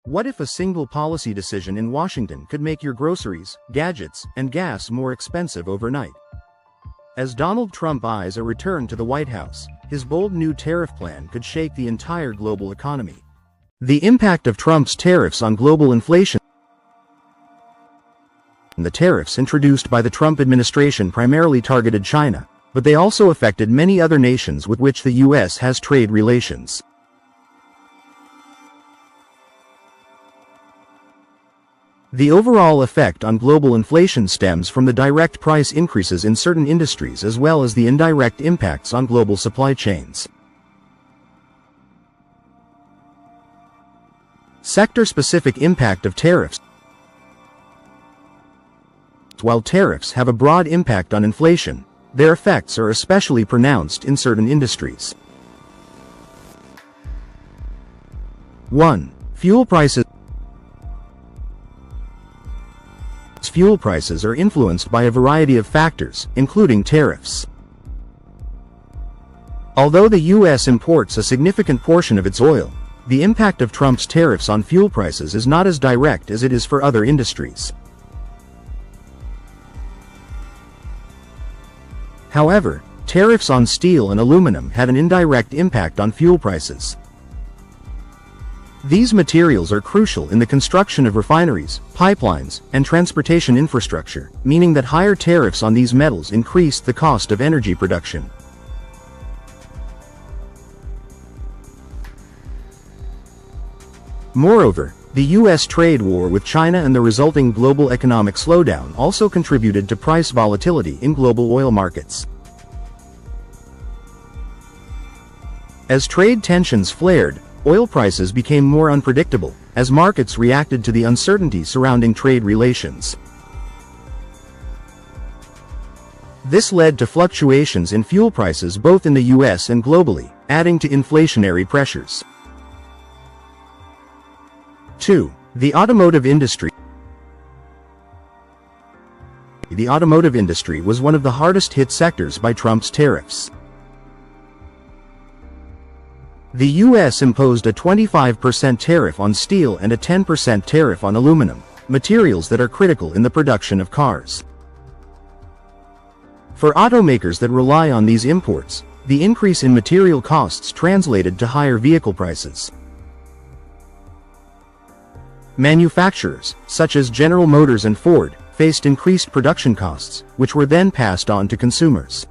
What if a single policy decision in Washington could make your groceries, gadgets, and gas more expensive overnight? As Donald Trump eyes a return to the White House, his bold new tariff plan could shake the entire global economy. The impact of Trump's tariffs on global inflation. The tariffs introduced by the Trump administration primarily targeted China, but they also affected many other nations with which the U.S. has trade relations. The overall effect on global inflation stems from the direct price increases in certain industries as well as the indirect impacts on global supply chains. Sector-specific impact of tariffs. While tariffs have a broad impact on inflation, their effects are especially pronounced in certain industries. 1. Fuel prices. Fuel prices are influenced by a variety of factors, including tariffs. Although the U.S. imports a significant portion of its oil, the impact of Trump's tariffs on fuel prices is not as direct as it is for other industries. However, tariffs on steel and aluminum had an indirect impact on fuel prices. These materials are crucial in the construction of refineries, pipelines, and transportation infrastructure, meaning that higher tariffs on these metals increased the cost of energy production. Moreover, the U.S. trade war with China and the resulting global economic slowdown also contributed to price volatility in global oil markets. As trade tensions flared, oil prices became more unpredictable, as markets reacted to the uncertainty surrounding trade relations. This led to fluctuations in fuel prices both in the U.S. and globally, adding to inflationary pressures. 2. The automotive industry. The automotive industry was one of the hardest hit sectors by Trump's tariffs. The U.S. imposed a 25% tariff on steel and a 10% tariff on aluminum, materials that are critical in the production of cars. For automakers that rely on these imports, the increase in material costs translated to higher vehicle prices. Manufacturers, such as General Motors and Ford, faced increased production costs, which were then passed on to consumers.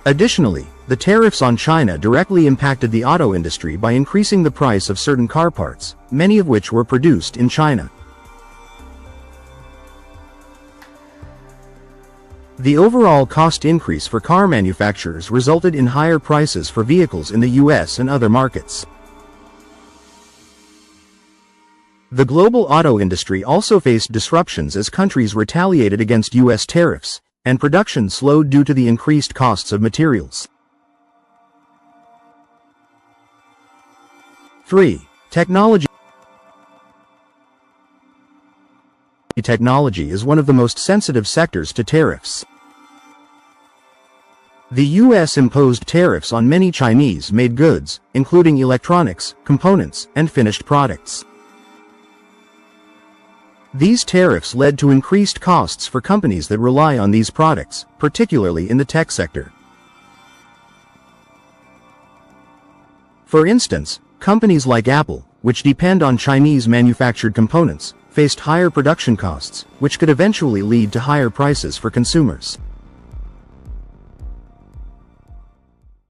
Additionally, the tariffs on China directly impacted the auto industry by increasing the price of certain car parts, many of which were produced in China. The overall cost increase for car manufacturers resulted in higher prices for vehicles in the U.S. and other markets. The global auto industry also faced disruptions as countries retaliated against U.S. tariffs, and production slowed due to the increased costs of materials. 3. Technology. Technology is one of the most sensitive sectors to tariffs. The U.S. imposed tariffs on many Chinese-made goods, including electronics, components, and finished products. These tariffs led to increased costs for companies that rely on these products, particularly in the tech sector. For instance, companies like Apple, which depend on Chinese-manufactured components, faced higher production costs, which could eventually lead to higher prices for consumers.